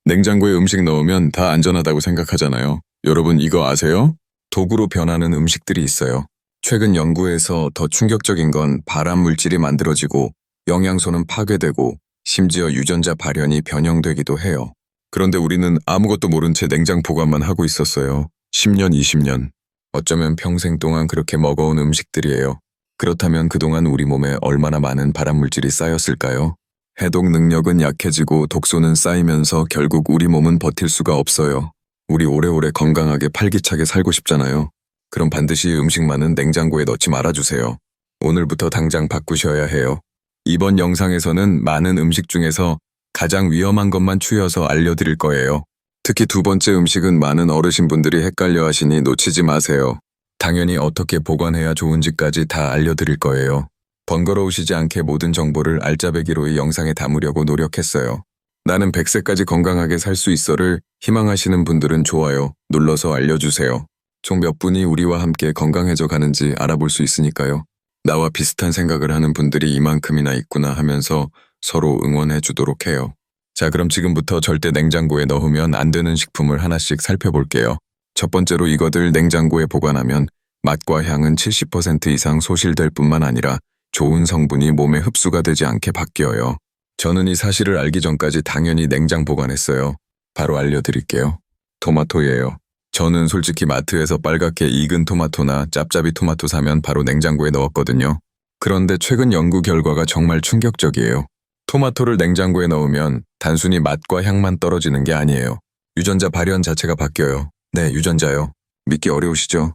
냉장고에 음식 넣으면 다 안전하다고 생각하잖아요. 여러분 이거 아세요? 도구로 변하는 음식들이 있어요. 최근 연구에서 더 충격적인 건 발암 물질이 만들어지고 영양소는 파괴되고 심지어 유전자 발현이 변형되기도 해요. 그런데 우리는 아무것도 모른 채 냉장 보관만 하고 있었어요. 10년, 20년. 어쩌면 평생 동안 그렇게 먹어온 음식들이에요. 그렇다면 그동안 우리 몸에 얼마나 많은 발암 물질이 쌓였을까요? 해독 능력은 약해지고 독소는 쌓이면서 결국 우리 몸은 버틸 수가 없어요. 우리 오래오래 건강하게 활기차게 살고 싶잖아요. 그럼 반드시 음식만은 냉장고에 넣지 말아주세요. 오늘부터 당장 바꾸셔야 해요. 이번 영상에서는 많은 음식 중에서 가장 위험한 것만 추려서 알려드릴 거예요. 특히 두 번째 음식은 많은 어르신분들이 헷갈려 하시니 놓치지 마세요. 당연히 어떻게 보관해야 좋은지까지 다 알려드릴 거예요. 번거로우시지 않게 모든 정보를 알짜배기로 이 영상에 담으려고 노력했어요. 나는 100세까지 건강하게 살 수 있어를 희망하시는 분들은 좋아요 눌러서 알려주세요. 총 몇 분이 우리와 함께 건강해져 가는지 알아볼 수 있으니까요. 나와 비슷한 생각을 하는 분들이 이만큼이나 있구나 하면서 서로 응원해 주도록 해요. 자, 그럼 지금부터 절대 냉장고에 넣으면 안 되는 식품을 하나씩 살펴볼게요. 첫 번째로 이것들 냉장고에 보관하면 맛과 향은 70% 이상 소실될 뿐만 아니라 좋은 성분이 몸에 흡수가 되지 않게 바뀌어요. 저는 이 사실을 알기 전까지 당연히 냉장 보관했어요. 바로 알려드릴게요. 토마토예요. 저는 솔직히 마트에서 빨갛게 익은 토마토나 짭짭이 토마토 사면 바로 냉장고에 넣었거든요. 그런데 최근 연구 결과가 정말 충격적이에요. 토마토를 냉장고에 넣으면 단순히 맛과 향만 떨어지는 게 아니에요. 유전자 발현 자체가 바뀌어요. 네, 유전자요. 믿기 어려우시죠?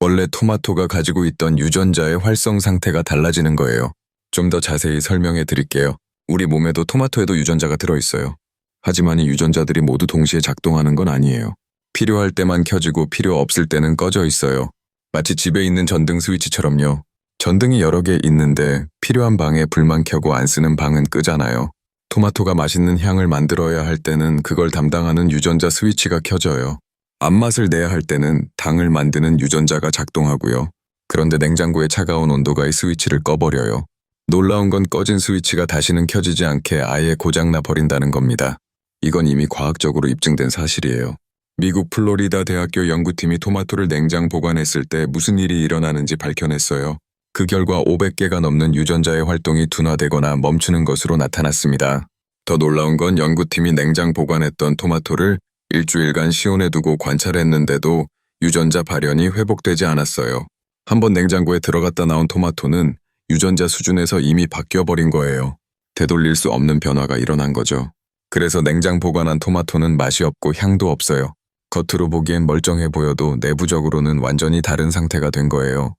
원래 토마토가 가지고 있던 유전자의 활성 상태가 달라지는 거예요. 좀 더 자세히 설명해 드릴게요. 우리 몸에도 토마토에도 유전자가 들어있어요. 하지만 이 유전자들이 모두 동시에 작동하는 건 아니에요. 필요할 때만 켜지고 필요 없을 때는 꺼져 있어요. 마치 집에 있는 전등 스위치처럼요. 전등이 여러 개 있는데 필요한 방에 불만 켜고 안 쓰는 방은 끄잖아요. 토마토가 맛있는 향을 만들어야 할 때는 그걸 담당하는 유전자 스위치가 켜져요. 앞맛을 내야 할 때는 당을 만드는 유전자가 작동하고요. 그런데 냉장고의 차가운 온도가 이 스위치를 꺼버려요. 놀라운 건 꺼진 스위치가 다시는 켜지지 않게 아예 고장나 버린다는 겁니다. 이건 이미 과학적으로 입증된 사실이에요. 미국 플로리다 대학교 연구팀이 토마토를 냉장 보관했을 때 무슨 일이 일어나는지 밝혀냈어요. 그 결과 500개가 넘는 유전자의 활동이 둔화되거나 멈추는 것으로 나타났습니다. 더 놀라운 건 연구팀이 냉장 보관했던 토마토를 일주일간 시온에 두고 관찰했는데도 유전자 발현이 회복되지 않았어요. 한번 냉장고에 들어갔다 나온 토마토는 유전자 수준에서 이미 바뀌어버린 거예요. 되돌릴 수 없는 변화가 일어난 거죠. 그래서 냉장 보관한 토마토는 맛이 없고 향도 없어요. 겉으로 보기엔 멀쩡해 보여도 내부적으로는 완전히 다른 상태가 된 거예요.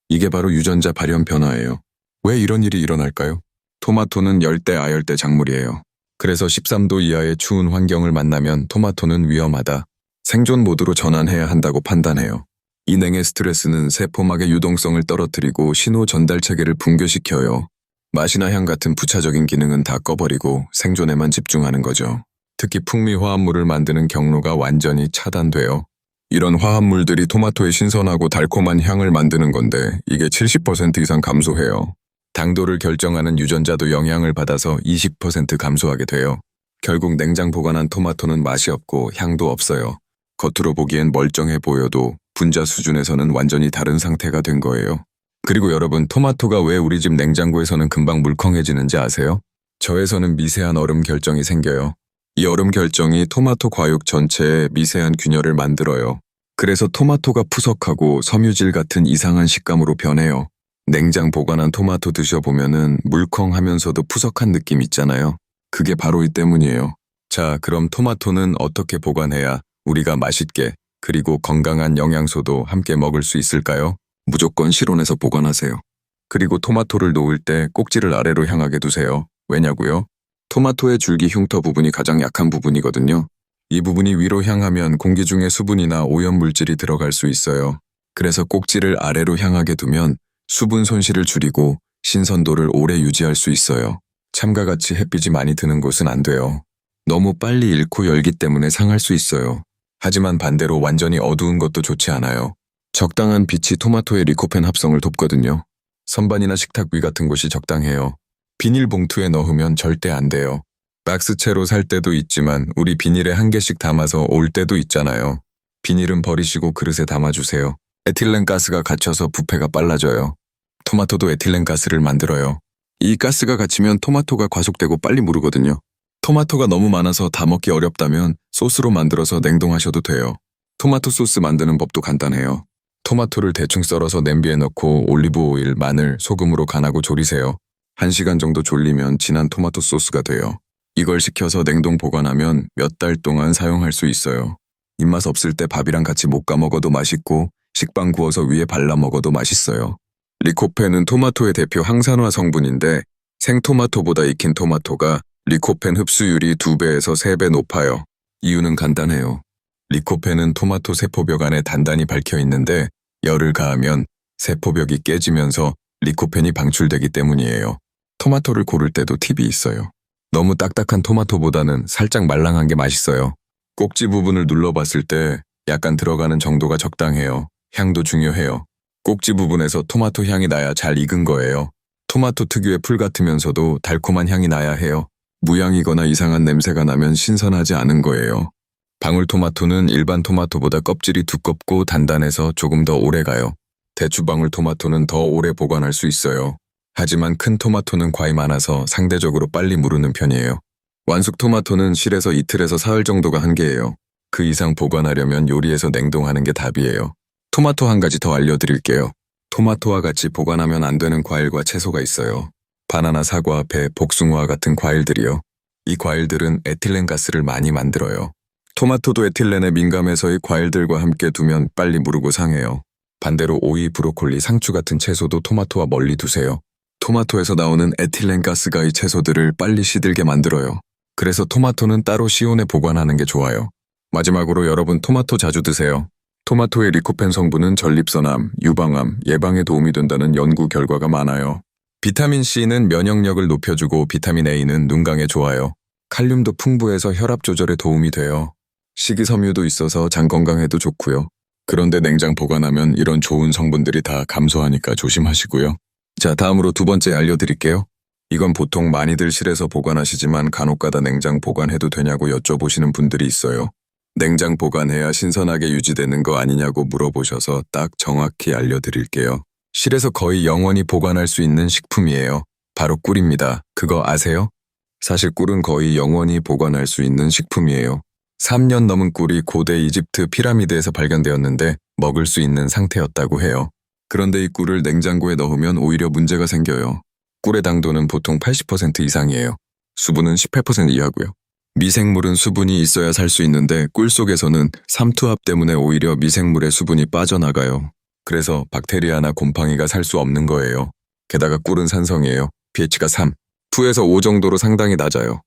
이게 바로 유전자 발현 변화예요. 왜 이런 일이 일어날까요? 토마토는 열대 아열대 작물이에요. 그래서 13도 이하의 추운 환경을 만나면 토마토는 위험하다. 생존 모드로 전환해야 한다고 판단해요. 이 냉의 스트레스는 세포막의 유동성을 떨어뜨리고 신호 전달 체계를 붕괴시켜요. 맛이나 향 같은 부차적인 기능은 다 꺼버리고 생존에만 집중하는 거죠. 특히 풍미 화합물을 만드는 경로가 완전히 차단돼요. 이런 화합물들이 토마토의 신선하고 달콤한 향을 만드는 건데 이게 70% 이상 감소해요. 당도를 결정하는 유전자도 영향을 받아서 20% 감소하게 돼요. 결국 냉장 보관한 토마토는 맛이 없고 향도 없어요. 겉으로 보기엔 멀쩡해 보여도 분자 수준에서는 완전히 다른 상태가 된 거예요. 그리고 여러분, 토마토가 왜 우리 집 냉장고에서는 금방 물컹해지는지 아세요? 저에서는 미세한 얼음 결정이 생겨요. 이 얼음 결정이 토마토 과육 전체에 미세한 균열을 만들어요. 그래서 토마토가 푸석하고 섬유질 같은 이상한 식감으로 변해요. 냉장 보관한 토마토 드셔보면은 물컹하면서도 푸석한 느낌 있잖아요. 그게 바로 이 때문이에요. 자, 그럼 토마토는 어떻게 보관해야 우리가 맛있게 그리고 건강한 영양소도 함께 먹을 수 있을까요? 무조건 실온에서 보관하세요. 그리고 토마토를 놓을 때 꼭지를 아래로 향하게 두세요. 왜냐고요? 토마토의 줄기 흉터 부분이 가장 약한 부분이거든요. 이 부분이 위로 향하면 공기 중에 수분이나 오염물질이 들어갈 수 있어요. 그래서 꼭지를 아래로 향하게 두면 수분 손실을 줄이고 신선도를 오래 유지할 수 있어요. 참과 같이 햇빛이 많이 드는 곳은 안 돼요. 너무 빨리 잃고 열기 때문에 상할 수 있어요. 하지만 반대로 완전히 어두운 것도 좋지 않아요. 적당한 빛이 토마토의 리코펜 합성을 돕거든요. 선반이나 식탁 위 같은 곳이 적당해요. 비닐봉투에 넣으면 절대 안 돼요. 박스채로 살 때도 있지만 우리 비닐에 한 개씩 담아서 올 때도 있잖아요. 비닐은 버리시고 그릇에 담아주세요. 에틸렌가스가 갇혀서 부패가 빨라져요. 토마토도 에틸렌가스를 만들어요. 이 가스가 갇히면 토마토가 과속되고 빨리 무르거든요. 토마토가 너무 많아서 다 먹기 어렵다면 소스로 만들어서 냉동하셔도 돼요. 토마토 소스 만드는 법도 간단해요. 토마토를 대충 썰어서 냄비에 넣고 올리브 오일, 마늘, 소금으로 간하고 졸이세요. 1시간 정도 졸리면 진한 토마토 소스가 돼요. 이걸 식혀서 냉동 보관하면 몇 달 동안 사용할 수 있어요. 입맛 없을 때 밥이랑 같이 볶아 먹어도 맛있고 식빵 구워서 위에 발라 먹어도 맛있어요. 리코펜은 토마토의 대표 항산화 성분인데 생토마토보다 익힌 토마토가 리코펜 흡수율이 2배에서 3배 높아요. 이유는 간단해요. 리코펜은 토마토 세포벽 안에 단단히 박혀 있는데 열을 가하면 세포벽이 깨지면서 리코펜이 방출되기 때문이에요. 토마토를 고를 때도 팁이 있어요. 너무 딱딱한 토마토보다는 살짝 말랑한 게 맛있어요. 꼭지 부분을 눌러봤을 때 약간 들어가는 정도가 적당해요. 향도 중요해요. 꼭지 부분에서 토마토 향이 나야 잘 익은 거예요. 토마토 특유의 풀 같으면서도 달콤한 향이 나야 해요. 무향이거나 이상한 냄새가 나면 신선하지 않은 거예요. 방울토마토는 일반 토마토보다 껍질이 두껍고 단단해서 조금 더 오래 가요. 대추방울토마토는 더 오래 보관할 수 있어요. 하지만 큰 토마토는 과이 많아서 상대적으로 빨리 무르는 편이에요. 완숙 토마토는 실에서 이틀에서 사흘 정도가 한계예요. 그 이상 보관하려면 요리해서 냉동하는 게 답이에요. 토마토 한 가지 더 알려드릴게요. 토마토와 같이 보관하면 안 되는 과일과 채소가 있어요. 바나나, 사과, 배, 복숭아와 같은 과일들이요. 이 과일들은 에틸렌가스를 많이 만들어요. 토마토도 에틸렌에 민감해서 이 과일들과 함께 두면 빨리 무르고 상해요. 반대로 오이, 브로콜리, 상추 같은 채소도 토마토와 멀리 두세요. 토마토에서 나오는 에틸렌가스가 이 채소들을 빨리 시들게 만들어요. 그래서 토마토는 따로 시온에 보관하는 게 좋아요. 마지막으로 여러분 토마토 자주 드세요. 토마토의 리코펜 성분은 전립선암, 유방암, 예방에 도움이 된다는 연구 결과가 많아요. 비타민C는 면역력을 높여주고 비타민 A는 눈강에 좋아요. 칼륨도 풍부해서 혈압 조절에 도움이 돼요. 식이섬유도 있어서 장 건강에도 좋고요. 그런데 냉장 보관하면 이런 좋은 성분들이 다 감소하니까 조심하시고요. 자, 다음으로 두 번째 알려드릴게요. 이건 보통 많이들 실에서 보관하시지만 간혹가다 냉장 보관해도 되냐고 여쭤보시는 분들이 있어요. 냉장 보관해야 신선하게 유지되는 거 아니냐고 물어보셔서 딱 정확히 알려드릴게요. 실에서 거의 영원히 보관할 수 있는 식품이에요. 바로 꿀입니다. 그거 아세요? 사실 꿀은 거의 영원히 보관할 수 있는 식품이에요. 3년 넘은 꿀이 고대 이집트 피라미드에서 발견되었는데 먹을 수 있는 상태였다고 해요. 그런데 이 꿀을 냉장고에 넣으면 오히려 문제가 생겨요. 꿀의 당도는 보통 80% 이상이에요. 수분은 18% 이하고요. 미생물은 수분이 있어야 살 수 있는데 꿀 속에서는 삼투압 때문에 오히려 미생물의 수분이 빠져나가요. 그래서 박테리아나 곰팡이가 살 수 없는 거예요. 게다가 꿀은 산성이에요. pH가 3, 2에서 5 정도로 상당히 낮아요.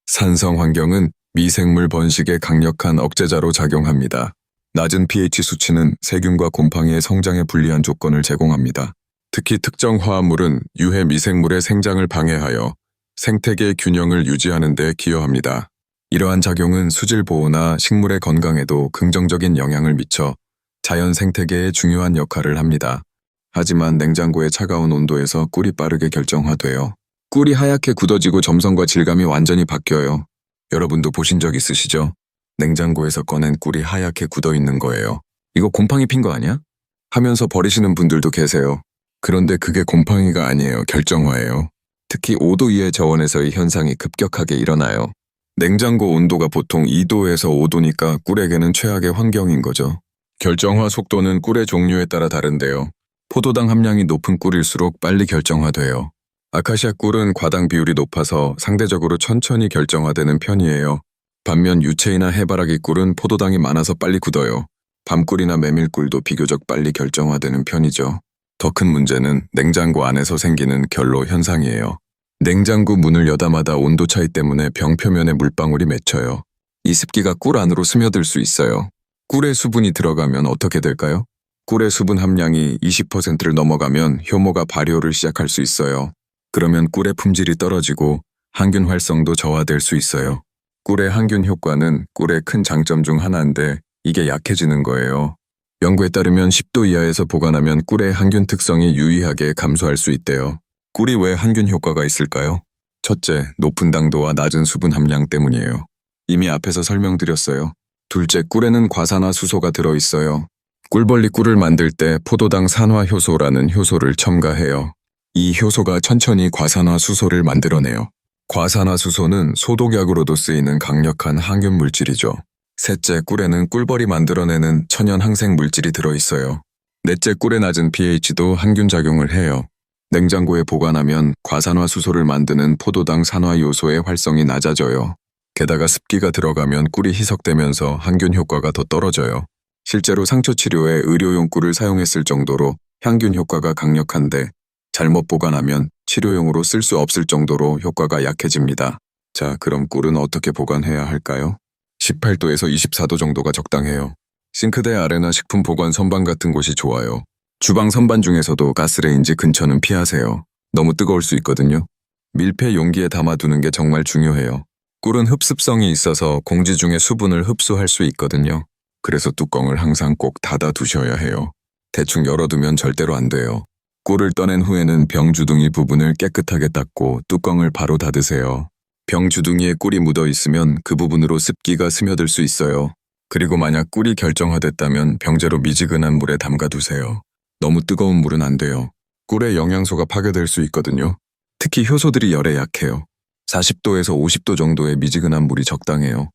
산성 환경은 미생물 번식에 강력한 억제자로 작용합니다. 낮은 pH 수치는 세균과 곰팡이의 성장에 불리한 조건을 제공합니다. 특히 특정 화합물은 유해 미생물의 생장을 방해하여 생태계 균형을 유지하는 데 기여합니다. 이러한 작용은 수질 보호나 식물의 건강에도 긍정적인 영향을 미쳐 자연 생태계에 중요한 역할을 합니다. 하지만 냉장고의 차가운 온도에서 꿀이 빠르게 결정화돼요. 꿀이 하얗게 굳어지고 점성과 질감이 완전히 바뀌어요. 여러분도 보신 적 있으시죠? 냉장고에서 꺼낸 꿀이 하얗게 굳어 있는 거예요. 이거 곰팡이 핀 거 아니야? 하면서 버리시는 분들도 계세요. 그런데 그게 곰팡이가 아니에요. 결정화예요. 특히 5도 이하의 저온에서의 현상이 급격하게 일어나요. 냉장고 온도가 보통 2도에서 5도니까 꿀에게는 최악의 환경인 거죠. 결정화 속도는 꿀의 종류에 따라 다른데요. 포도당 함량이 높은 꿀일수록 빨리 결정화돼요. 아카시아 꿀은 과당 비율이 높아서 상대적으로 천천히 결정화되는 편이에요. 반면 유채이나 해바라기 꿀은 포도당이 많아서 빨리 굳어요. 밤꿀이나 메밀꿀도 비교적 빨리 결정화되는 편이죠. 더 큰 문제는 냉장고 안에서 생기는 결로 현상이에요. 냉장고 문을 여다마다 온도 차이 때문에 병 표면에 물방울이 맺혀요. 이 습기가 꿀 안으로 스며들 수 있어요. 꿀에 수분이 들어가면 어떻게 될까요? 꿀의 수분 함량이 20%를 넘어가면 효모가 발효를 시작할 수 있어요. 그러면 꿀의 품질이 떨어지고 항균 활성도 저하될 수 있어요. 꿀의 항균 효과는 꿀의 큰 장점 중 하나인데 이게 약해지는 거예요. 연구에 따르면 10도 이하에서 보관하면 꿀의 항균 특성이 유의하게 감소할 수 있대요. 꿀이 왜 항균 효과가 있을까요? 첫째, 높은 당도와 낮은 수분 함량 때문이에요. 이미 앞에서 설명드렸어요. 둘째, 꿀에는 과산화수소가 들어있어요. 꿀벌리 꿀을 만들 때 포도당 산화효소라는 효소를 첨가해요. 이 효소가 천천히 과산화수소를 만들어내요. 과산화수소는 소독약으로도 쓰이는 강력한 항균 물질이죠. 셋째, 꿀에는 꿀벌이 만들어내는 천연 항생 물질이 들어있어요. 넷째, 꿀의 낮은 pH도 항균 작용을 해요. 냉장고에 보관하면 과산화수소를 만드는 포도당 산화요소의 활성이 낮아져요. 게다가 습기가 들어가면 꿀이 희석되면서 항균 효과가 더 떨어져요. 실제로 상처 치료에 의료용 꿀을 사용했을 정도로 향균 효과가 강력한데 잘못 보관하면 치료용으로 쓸 수 없을 정도로 효과가 약해집니다. 자, 그럼 꿀은 어떻게 보관해야 할까요? 18도에서 24도 정도가 적당해요. 싱크대 아래나 식품 보관 선반 같은 곳이 좋아요. 주방 선반 중에서도 가스레인지 근처는 피하세요. 너무 뜨거울 수 있거든요. 밀폐 용기에 담아두는 게 정말 중요해요. 꿀은 흡습성이 있어서 공기 중의 수분을 흡수할 수 있거든요. 그래서 뚜껑을 항상 꼭 닫아 두셔야 해요. 대충 열어두면 절대로 안 돼요. 꿀을 떠낸 후에는 병 주둥이 부분을 깨끗하게 닦고 뚜껑을 바로 닫으세요. 병 주둥이에 꿀이 묻어 있으면 그 부분으로 습기가 스며들 수 있어요. 그리고 만약 꿀이 결정화됐다면 병째로 미지근한 물에 담가 두세요. 너무 뜨거운 물은 안 돼요. 꿀의 영양소가 파괴될 수 있거든요. 특히 효소들이 열에 약해요. 40도에서 50도 정도의 미지근한 물이 적당해요.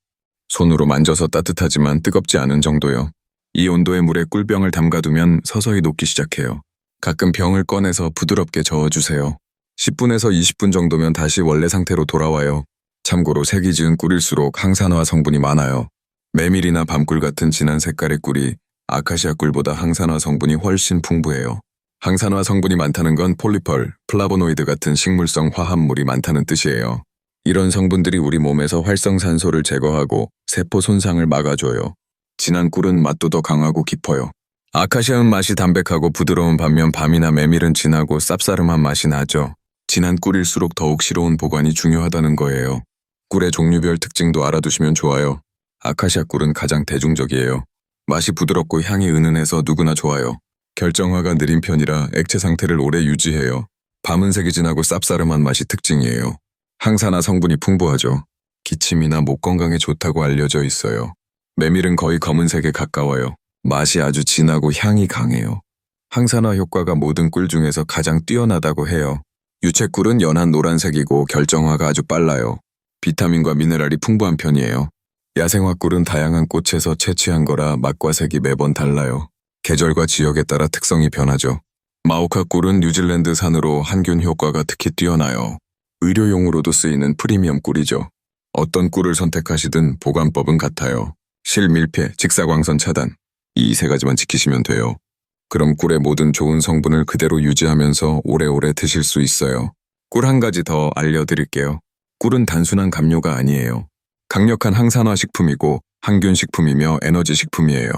손으로 만져서 따뜻하지만 뜨겁지 않은 정도요. 이 온도의 물에 꿀병을 담가두면 서서히 녹기 시작해요. 가끔 병을 꺼내서 부드럽게 저어주세요. 10분에서 20분 정도면 다시 원래 상태로 돌아와요. 참고로 색이 지은 꿀일수록 항산화 성분이 많아요. 메밀이나 밤꿀 같은 진한 색깔의 꿀이 아카시아 꿀보다 항산화 성분이 훨씬 풍부해요. 항산화 성분이 많다는 건 폴리펄, 플라보노이드 같은 식물성 화합물이 많다는 뜻이에요. 이런 성분들이 우리 몸에서 활성산소를 제거하고 세포 손상을 막아줘요. 진한 꿀은 맛도 더 강하고 깊어요. 아카시아는 맛이 담백하고 부드러운 반면 밤이나 메밀은 진하고 쌉싸름한 맛이 나죠. 진한 꿀일수록 더욱 시로운 보관이 중요하다는 거예요. 꿀의 종류별 특징도 알아두시면 좋아요. 아카시아 꿀은 가장 대중적이에요. 맛이 부드럽고 향이 은은해서 누구나 좋아요. 결정화가 느린 편이라 액체 상태를 오래 유지해요. 밤은색이 진하고 쌉싸름한 맛이 특징이에요. 항산화 성분이 풍부하죠. 기침이나 목 건강에 좋다고 알려져 있어요. 메밀은 거의 검은색에 가까워요. 맛이 아주 진하고 향이 강해요. 항산화 효과가 모든 꿀 중에서 가장 뛰어나다고 해요. 유채꿀은 연한 노란색이고 결정화가 아주 빨라요. 비타민과 미네랄이 풍부한 편이에요. 야생화 꿀은 다양한 꽃에서 채취한 거라 맛과 색이 매번 달라요. 계절과 지역에 따라 특성이 변하죠. 마오카 꿀은 뉴질랜드산으로 항균 효과가 특히 뛰어나요. 의료용으로도 쓰이는 프리미엄 꿀이죠. 어떤 꿀을 선택하시든 보관법은 같아요. 실밀폐, 직사광선 차단. 이 세 가지만 지키시면 돼요. 그럼 꿀의 모든 좋은 성분을 그대로 유지하면서 오래오래 드실 수 있어요. 꿀 한 가지 더 알려드릴게요. 꿀은 단순한 감료가 아니에요. 강력한 항산화 식품이고 항균 식품이며 에너지 식품이에요.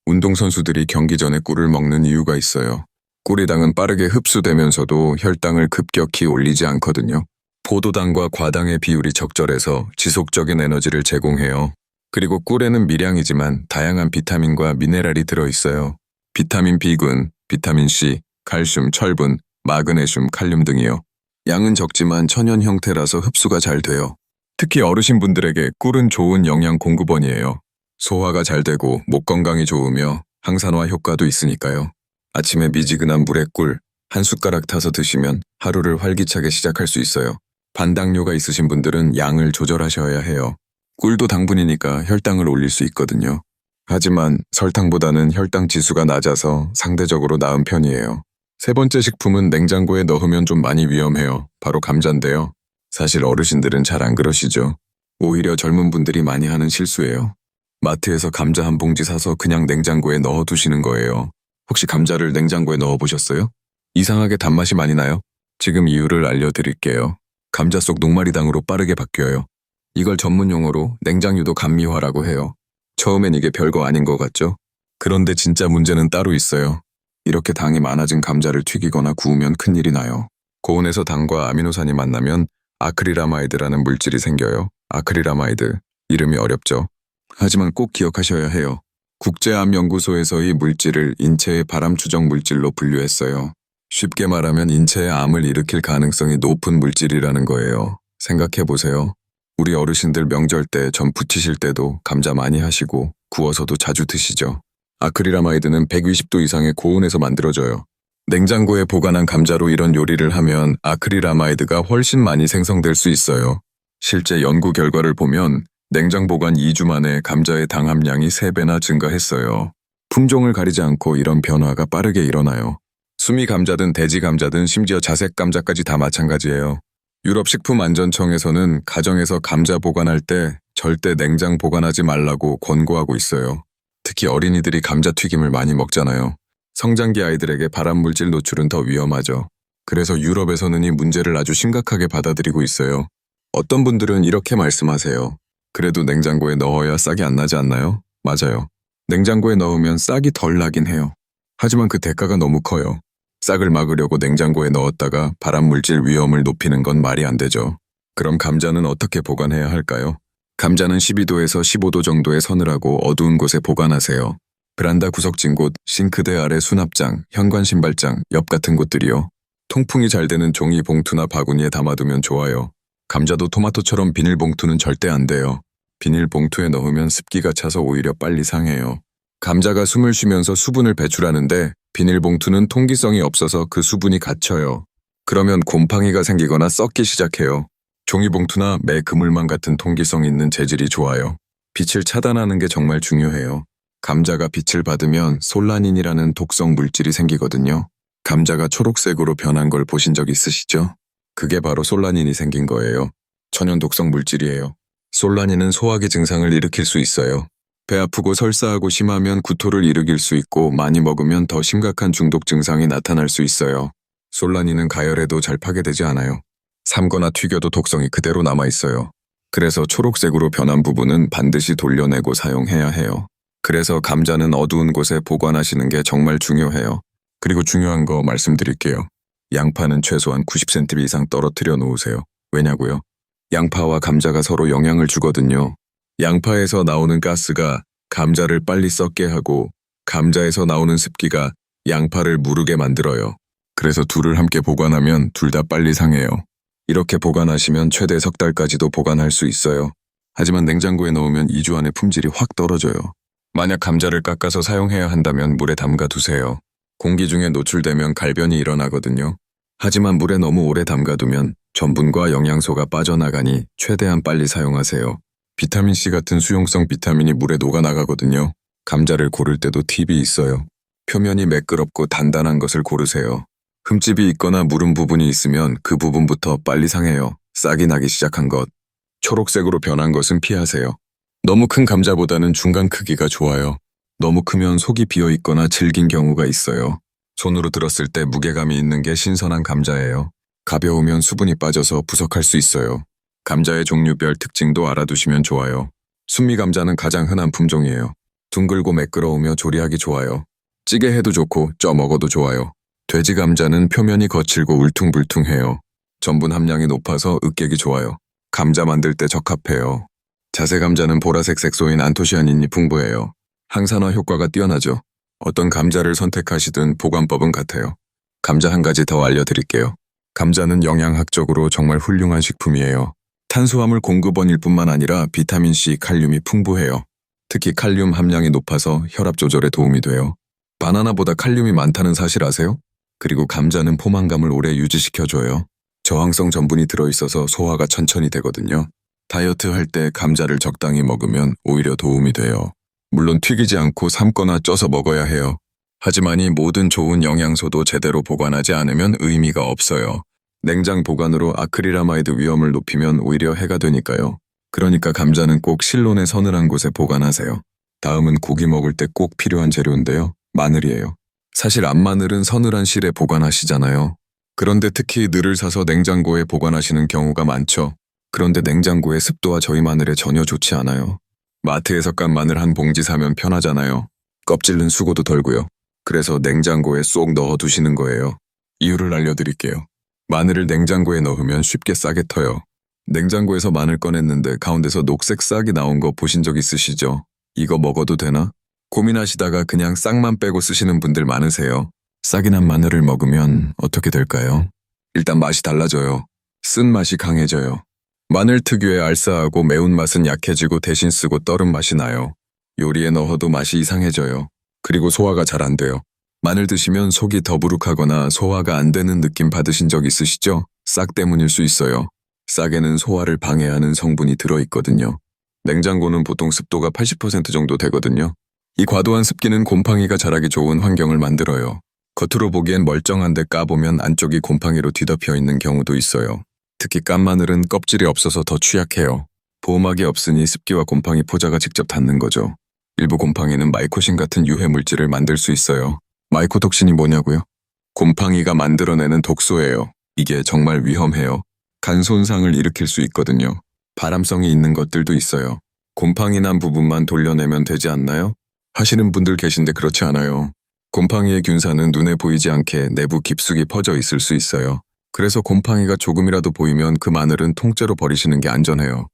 운동선수들이 경기 전에 꿀을 먹는 이유가 있어요. 꿀의 당은 빠르게 흡수되면서도 혈당을 급격히 올리지 않거든요. 포도당과 과당의 비율이 적절해서 지속적인 에너지를 제공해요. 그리고 꿀에는 미량이지만 다양한 비타민과 미네랄이 들어있어요. 비타민 B군, 비타민 C, 칼슘, 철분, 마그네슘, 칼륨 등이요. 양은 적지만 천연 형태라서 흡수가 잘 돼요. 특히 어르신분들에게 꿀은 좋은 영양 공급원이에요. 소화가 잘 되고 목 건강이 좋으며 항산화 효과도 있으니까요. 아침에 미지근한 물에 꿀 한 숟가락 타서 드시면 하루를 활기차게 시작할 수 있어요. 반당뇨가 있으신 분들은 양을 조절하셔야 해요. 꿀도 당분이니까 혈당을 올릴 수 있거든요. 하지만 설탕보다는 혈당 지수가 낮아서 상대적으로 나은 편이에요. 세 번째 식품은 냉장고에 넣으면 좀 많이 위험해요. 바로 감자인데요. 사실 어르신들은 잘 안 그러시죠. 오히려 젊은 분들이 많이 하는 실수예요. 마트에서 감자 한 봉지 사서 그냥 냉장고에 넣어두시는 거예요. 혹시 감자를 냉장고에 넣어보셨어요? 이상하게 단맛이 많이 나요? 지금 이유를 알려드릴게요. 감자 속 녹말이당으로 빠르게 바뀌어요. 이걸 전문 용어로 냉장유도 감미화라고 해요. 처음엔 이게 별거 아닌 것 같죠? 그런데 진짜 문제는 따로 있어요. 이렇게 당이 많아진 감자를 튀기거나 구우면 큰일이 나요. 고온에서 당과 아미노산이 만나면 아크릴아마이드라는 물질이 생겨요. 아크릴아마이드. 이름이 어렵죠? 하지만 꼭 기억하셔야 해요. 국제암연구소에서 이 물질을 인체의 발암 추정 물질로 분류했어요. 쉽게 말하면 인체에 암을 일으킬 가능성이 높은 물질이라는 거예요. 생각해보세요. 우리 어르신들 명절 때 전 부치실 때도 감자 많이 하시고 구워서도 자주 드시죠. 아크릴아마이드는 120도 이상의 고온에서 만들어져요. 냉장고에 보관한 감자로 이런 요리를 하면 아크릴아마이드가 훨씬 많이 생성될 수 있어요. 실제 연구 결과를 보면 냉장 보관 2주 만에 감자의 당 함량이 3배나 증가했어요. 품종을 가리지 않고 이런 변화가 빠르게 일어나요. 수미 감자든 돼지 감자든 심지어 자색 감자까지 다 마찬가지예요. 유럽식품안전청에서는 가정에서 감자 보관할 때 절대 냉장 보관하지 말라고 권고하고 있어요. 특히 어린이들이 감자튀김을 많이 먹잖아요. 성장기 아이들에게 발암물질 노출은 더 위험하죠. 그래서 유럽에서는 이 문제를 아주 심각하게 받아들이고 있어요. 어떤 분들은 이렇게 말씀하세요. 그래도 냉장고에 넣어야 싹이 안 나지 않나요? 맞아요. 냉장고에 넣으면 싹이 덜 나긴 해요. 하지만 그 대가가 너무 커요. 싹을 막으려고 냉장고에 넣었다가 발암물질 위험을 높이는 건 말이 안 되죠. 그럼 감자는 어떻게 보관해야 할까요? 감자는 12도에서 15도 정도의 서늘하고 어두운 곳에 보관하세요. 베란다 구석진 곳, 싱크대 아래 수납장, 현관 신발장, 옆 같은 곳들이요. 통풍이 잘 되는 종이 봉투나 바구니에 담아두면 좋아요. 감자도 토마토처럼 비닐봉투는 절대 안 돼요. 비닐봉투에 넣으면 습기가 차서 오히려 빨리 상해요. 감자가 숨을 쉬면서 수분을 배출하는데 비닐봉투는 통기성이 없어서 그 수분이 갇혀요. 그러면 곰팡이가 생기거나 썩기 시작해요. 종이봉투나 매 그물망 같은 통기성 있는 재질이 좋아요. 빛을 차단하는 게 정말 중요해요. 감자가 빛을 받으면 솔라닌이라는 독성 물질이 생기거든요. 감자가 초록색으로 변한 걸 보신 적 있으시죠? 그게 바로 솔라닌이 생긴 거예요. 천연 독성 물질이에요. 솔라닌은 소화기 증상을 일으킬 수 있어요. 배 아프고 설사하고 심하면 구토를 일으킬 수 있고 많이 먹으면 더 심각한 중독 증상이 나타날 수 있어요. 솔라닌은 가열해도 잘 파괴되지 않아요. 삶거나 튀겨도 독성이 그대로 남아있어요. 그래서 초록색으로 변한 부분은 반드시 돌려내고 사용해야 해요. 그래서 감자는 어두운 곳에 보관하시는 게 정말 중요해요. 그리고 중요한 거 말씀드릴게요. 양파는 최소한 90cm 이상 떨어뜨려 놓으세요. 왜냐고요? 양파와 감자가 서로 영향을 주거든요. 양파에서 나오는 가스가 감자를 빨리 썩게 하고 감자에서 나오는 습기가 양파를 무르게 만들어요. 그래서 둘을 함께 보관하면 둘 다 빨리 상해요. 이렇게 보관하시면 최대 석 달까지도 보관할 수 있어요. 하지만 냉장고에 넣으면 2주 안에 품질이 확 떨어져요. 만약 감자를 깎아서 사용해야 한다면 물에 담가 두세요. 공기 중에 노출되면 갈변이 일어나거든요. 하지만 물에 너무 오래 담가두면 전분과 영양소가 빠져나가니 최대한 빨리 사용하세요. 비타민C 같은 수용성 비타민이 물에 녹아나가거든요. 감자를 고를 때도 팁이 있어요. 표면이 매끄럽고 단단한 것을 고르세요. 흠집이 있거나 무른 부분이 있으면 그 부분부터 빨리 상해요. 싹이 나기 시작한 것. 초록색으로 변한 것은 피하세요. 너무 큰 감자보다는 중간 크기가 좋아요. 너무 크면 속이 비어있거나 질긴 경우가 있어요. 손으로 들었을 때 무게감이 있는 게 신선한 감자예요. 가벼우면 수분이 빠져서 부석할 수 있어요. 감자의 종류별 특징도 알아두시면 좋아요. 순미 감자는 가장 흔한 품종이에요. 둥글고 매끄러우며 조리하기 좋아요. 찌개 해도 좋고 쪄 먹어도 좋아요. 돼지 감자는 표면이 거칠고 울퉁불퉁해요. 전분 함량이 높아서 으깨기 좋아요. 감자 만들 때 적합해요. 자세 감자는 보라색 색소인 안토시아닌이 풍부해요. 항산화 효과가 뛰어나죠. 어떤 감자를 선택하시든 보관법은 같아요. 감자 한 가지 더 알려드릴게요. 감자는 영양학적으로 정말 훌륭한 식품이에요. 탄수화물 공급원일 뿐만 아니라 비타민C, 칼륨이 풍부해요. 특히 칼륨 함량이 높아서 혈압 조절에 도움이 돼요. 바나나보다 칼륨이 많다는 사실 아세요? 그리고 감자는 포만감을 오래 유지시켜줘요. 저항성 전분이 들어있어서 소화가 천천히 되거든요. 다이어트 할 때 감자를 적당히 먹으면 오히려 도움이 돼요. 물론 튀기지 않고 삶거나 쪄서 먹어야 해요. 하지만 이 모든 좋은 영양소도 제대로 보관하지 않으면 의미가 없어요. 냉장 보관으로 아크릴아마이드 위험을 높이면 오히려 해가 되니까요. 그러니까 감자는 꼭 실온의 서늘한 곳에 보관하세요. 다음은 고기 먹을 때 꼭 필요한 재료인데요. 마늘이에요. 사실 앞마늘은 서늘한 실에 보관하시잖아요. 그런데 특히 늘을 사서 냉장고에 보관하시는 경우가 많죠. 그런데 냉장고의 습도와 저희 마늘에 전혀 좋지 않아요. 마트에서 깐 마늘 한 봉지 사면 편하잖아요. 껍질은 수고도 덜고요. 그래서 냉장고에 쏙 넣어두시는 거예요. 이유를 알려드릴게요. 마늘을 냉장고에 넣으면 쉽게 싹이 터요. 냉장고에서 마늘 꺼냈는데 가운데서 녹색 싹이 나온 거 보신 적 있으시죠? 이거 먹어도 되나? 고민하시다가 그냥 싹만 빼고 쓰시는 분들 많으세요. 싹이 난 마늘을 먹으면 어떻게 될까요? 일단 맛이 달라져요. 쓴맛이 강해져요. 마늘 특유의 알싸하고 매운맛은 약해지고 대신 쓰고 떨은 맛이 나요. 요리에 넣어도 맛이 이상해져요. 그리고 소화가 잘 안 돼요. 마늘 드시면 속이 더부룩하거나 소화가 안 되는 느낌 받으신 적 있으시죠? 싹 때문일 수 있어요. 싹에는 소화를 방해하는 성분이 들어있거든요. 냉장고는 보통 습도가 80% 정도 되거든요. 이 과도한 습기는 곰팡이가 자라기 좋은 환경을 만들어요. 겉으로 보기엔 멀쩡한데 까보면 안쪽이 곰팡이로 뒤덮여 있는 경우도 있어요. 특히 깐 마늘은 껍질이 없어서 더 취약해요. 보호막이 없으니 습기와 곰팡이 포자가 직접 닿는 거죠. 일부 곰팡이는 마이코신 같은 유해 물질을 만들 수 있어요. 마이코톡신이 뭐냐고요? 곰팡이가 만들어내는 독소예요. 이게 정말 위험해요. 간 손상을 일으킬 수 있거든요. 발암성이 있는 것들도 있어요. 곰팡이 난 부분만 돌려내면 되지 않나요? 하시는 분들 계신데 그렇지 않아요. 곰팡이의 균사는 눈에 보이지 않게 내부 깊숙이 퍼져 있을 수 있어요. 그래서 곰팡이가 조금이라도 보이면 그 마늘은 통째로 버리시는 게 안전해요.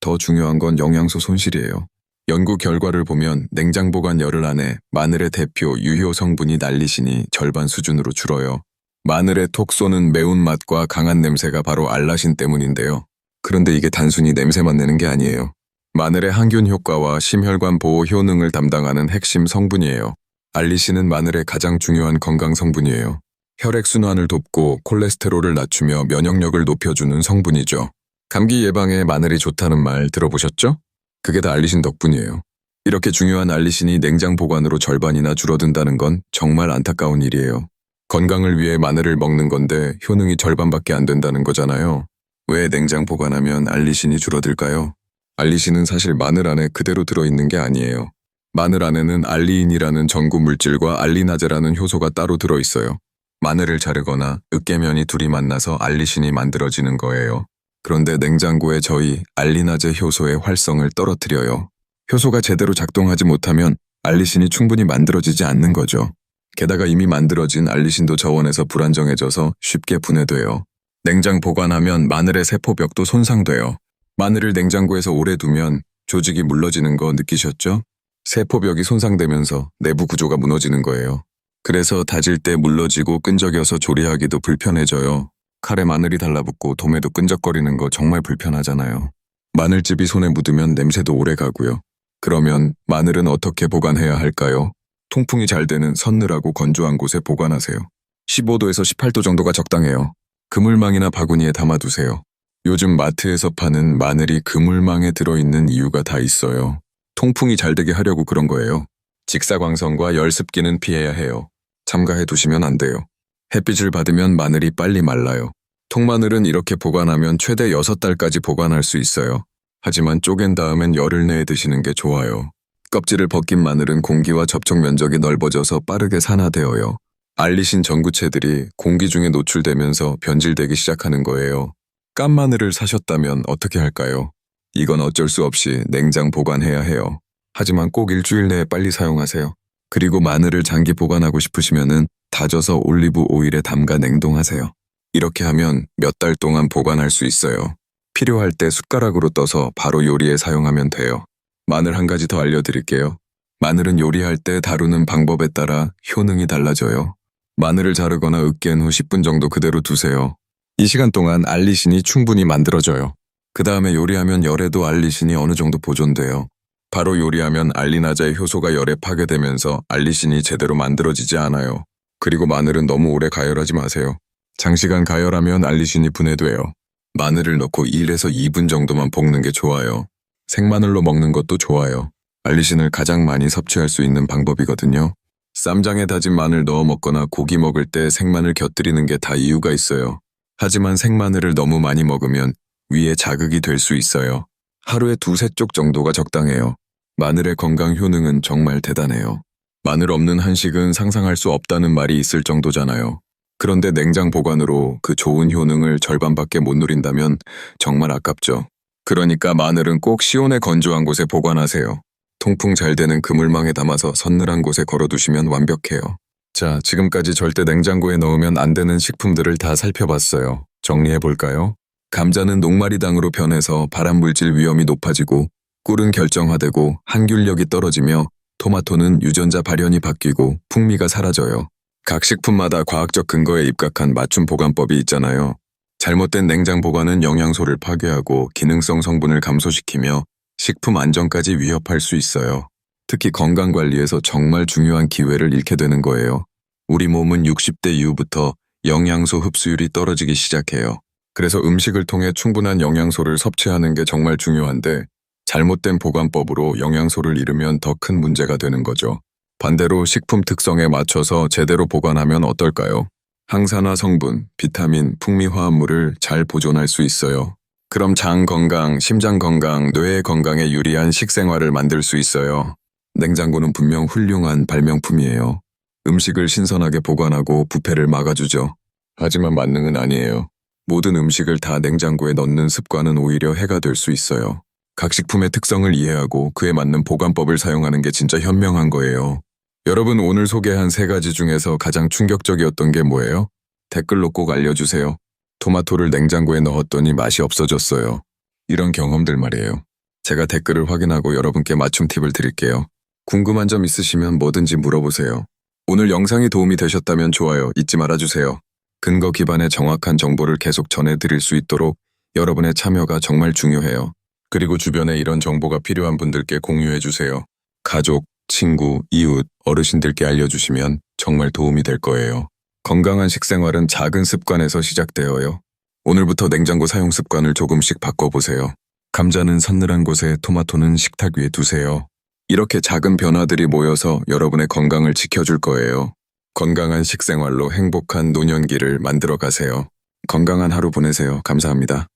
더 중요한 건 영양소 손실이에요. 연구 결과를 보면 냉장 보관 열흘 안에 마늘의 대표 유효 성분이 날리신이 절반 수준으로 줄어요. 마늘의 톡 쏘는 매운맛과 강한 냄새가 바로 알라신 때문인데요. 그런데 이게 단순히 냄새만 내는 게 아니에요. 마늘의 항균 효과와 심혈관 보호 효능을 담당하는 핵심 성분이에요. 알리신은 마늘의 가장 중요한 건강 성분이에요. 혈액순환을 돕고 콜레스테롤을 낮추며 면역력을 높여주는 성분이죠. 감기 예방에 마늘이 좋다는 말 들어보셨죠? 그게 다 알리신 덕분이에요. 이렇게 중요한 알리신이 냉장 보관으로 절반이나 줄어든다는 건 정말 안타까운 일이에요. 건강을 위해 마늘을 먹는 건데 효능이 절반밖에 안 된다는 거잖아요. 왜 냉장 보관하면 알리신이 줄어들까요? 알리신은 사실 마늘 안에 그대로 들어있는 게 아니에요. 마늘 안에는 알리인이라는 전구 물질과 알리나제라는 효소가 따로 들어있어요. 마늘을 자르거나 으깨면이 둘이 만나서 알리신이 만들어지는 거예요. 그런데 냉장고에 저희 알리나제 효소의 활성을 떨어뜨려요. 효소가 제대로 작동하지 못하면 알리신이 충분히 만들어지지 않는 거죠. 게다가 이미 만들어진 알리신도 저온에서 불안정해져서 쉽게 분해돼요. 냉장 보관하면 마늘의 세포벽도 손상돼요. 마늘을 냉장고에서 오래 두면 조직이 물러지는 거 느끼셨죠? 세포벽이 손상되면서 내부 구조가 무너지는 거예요. 그래서 다질 때 물러지고 끈적여서 조리하기도 불편해져요. 칼에 마늘이 달라붙고 돔에도 끈적거리는 거 정말 불편하잖아요. 마늘즙이 손에 묻으면 냄새도 오래 가고요. 그러면 마늘은 어떻게 보관해야 할까요? 통풍이 잘 되는 서늘하고 건조한 곳에 보관하세요. 15도에서 18도 정도가 적당해요. 그물망이나 바구니에 담아두세요. 요즘 마트에서 파는 마늘이 그물망에 들어있는 이유가 다 있어요. 통풍이 잘 되게 하려고 그런 거예요. 직사광선과 열습기는 피해야 해요. 삼가해 두시면 안 돼요. 햇빛을 받으면 마늘이 빨리 말라요. 통마늘은 이렇게 보관하면 최대 6달까지 보관할 수 있어요. 하지만 쪼갠 다음엔 열흘 내에 드시는 게 좋아요. 껍질을 벗긴 마늘은 공기와 접촉 면적이 넓어져서 빠르게 산화되어요. 알리신 전구체들이 공기 중에 노출되면서 변질되기 시작하는 거예요. 깐 마늘을 사셨다면 어떻게 할까요? 이건 어쩔 수 없이 냉장 보관해야 해요. 하지만 꼭 일주일 내에 빨리 사용하세요. 그리고 마늘을 장기 보관하고 싶으시면은 다져서 올리브 오일에 담가 냉동하세요. 이렇게 하면 몇 달 동안 보관할 수 있어요. 필요할 때 숟가락으로 떠서 바로 요리에 사용하면 돼요. 마늘 한 가지 더 알려드릴게요. 마늘은 요리할 때 다루는 방법에 따라 효능이 달라져요. 마늘을 자르거나 으깬 후 10분 정도 그대로 두세요. 이 시간 동안 알리신이 충분히 만들어져요. 그 다음에 요리하면 열에도 알리신이 어느 정도 보존돼요. 바로 요리하면 알리나자의 효소가 열에 파괴되면서 알리신이 제대로 만들어지지 않아요. 그리고 마늘은 너무 오래 가열하지 마세요. 장시간 가열하면 알리신이 분해돼요. 마늘을 넣고 1에서 2분 정도만 볶는 게 좋아요. 생마늘로 먹는 것도 좋아요. 알리신을 가장 많이 섭취할 수 있는 방법이거든요. 쌈장에 다진 마늘 넣어 먹거나 고기 먹을 때 생마늘 곁들이는 게 다 이유가 있어요. 하지만 생마늘을 너무 많이 먹으면 위에 자극이 될 수 있어요. 하루에 2~3쪽 정도가 적당해요. 마늘의 건강 효능은 정말 대단해요. 마늘 없는 한식은 상상할 수 없다는 말이 있을 정도잖아요. 그런데 냉장 보관으로 그 좋은 효능을 절반밖에 못 누린다면 정말 아깝죠. 그러니까 마늘은 꼭 시온에 건조한 곳에 보관하세요. 통풍 잘 되는 그물망에 담아서 서늘한 곳에 걸어두시면 완벽해요. 자, 지금까지 절대 냉장고에 넣으면 안 되는 식품들을 다 살펴봤어요. 정리해볼까요? 감자는 녹말이당으로 변해서 발암물질 위험이 높아지고 꿀은 결정화되고 항균력이 떨어지며 토마토는 유전자 발현이 바뀌고 풍미가 사라져요. 각 식품마다 과학적 근거에 입각한 맞춤 보관법이 있잖아요. 잘못된 냉장 보관은 영양소를 파괴하고 기능성 성분을 감소시키며 식품 안전까지 위협할 수 있어요. 특히 건강 관리에서 정말 중요한 기회를 잃게 되는 거예요. 우리 몸은 60대 이후부터 영양소 흡수율이 떨어지기 시작해요. 그래서 음식을 통해 충분한 영양소를 섭취하는 게 정말 중요한데 잘못된 보관법으로 영양소를 잃으면 더 큰 문제가 되는 거죠. 반대로 식품 특성에 맞춰서 제대로 보관하면 어떨까요? 항산화 성분, 비타민, 풍미화합물을 잘 보존할 수 있어요. 그럼 장 건강, 심장 건강, 뇌 건강에 유리한 식생활을 만들 수 있어요. 냉장고는 분명 훌륭한 발명품이에요. 음식을 신선하게 보관하고 부패를 막아주죠. 하지만 만능은 아니에요. 모든 음식을 다 냉장고에 넣는 습관은 오히려 해가 될 수 있어요. 각 식품의 특성을 이해하고 그에 맞는 보관법을 사용하는 게 진짜 현명한 거예요. 여러분, 오늘 소개한 3가지 중에서 가장 충격적이었던 게 뭐예요? 댓글로 꼭 알려주세요. 토마토를 냉장고에 넣었더니 맛이 없어졌어요. 이런 경험들 말이에요. 제가 댓글을 확인하고 여러분께 맞춤 팁을 드릴게요. 궁금한 점 있으시면 뭐든지 물어보세요. 오늘 영상이 도움이 되셨다면 좋아요 잊지 말아주세요. 근거 기반의 정확한 정보를 계속 전해드릴 수 있도록 여러분의 참여가 정말 중요해요. 그리고 주변에 이런 정보가 필요한 분들께 공유해주세요. 가족, 친구, 이웃, 어르신들께 알려주시면 정말 도움이 될 거예요. 건강한 식생활은 작은 습관에서 시작되어요. 오늘부터 냉장고 사용 습관을 조금씩 바꿔보세요. 감자는 서늘한 곳에, 토마토는 식탁 위에 두세요. 이렇게 작은 변화들이 모여서 여러분의 건강을 지켜줄 거예요. 건강한 식생활로 행복한 노년기를 만들어 가세요. 건강한 하루 보내세요. 감사합니다.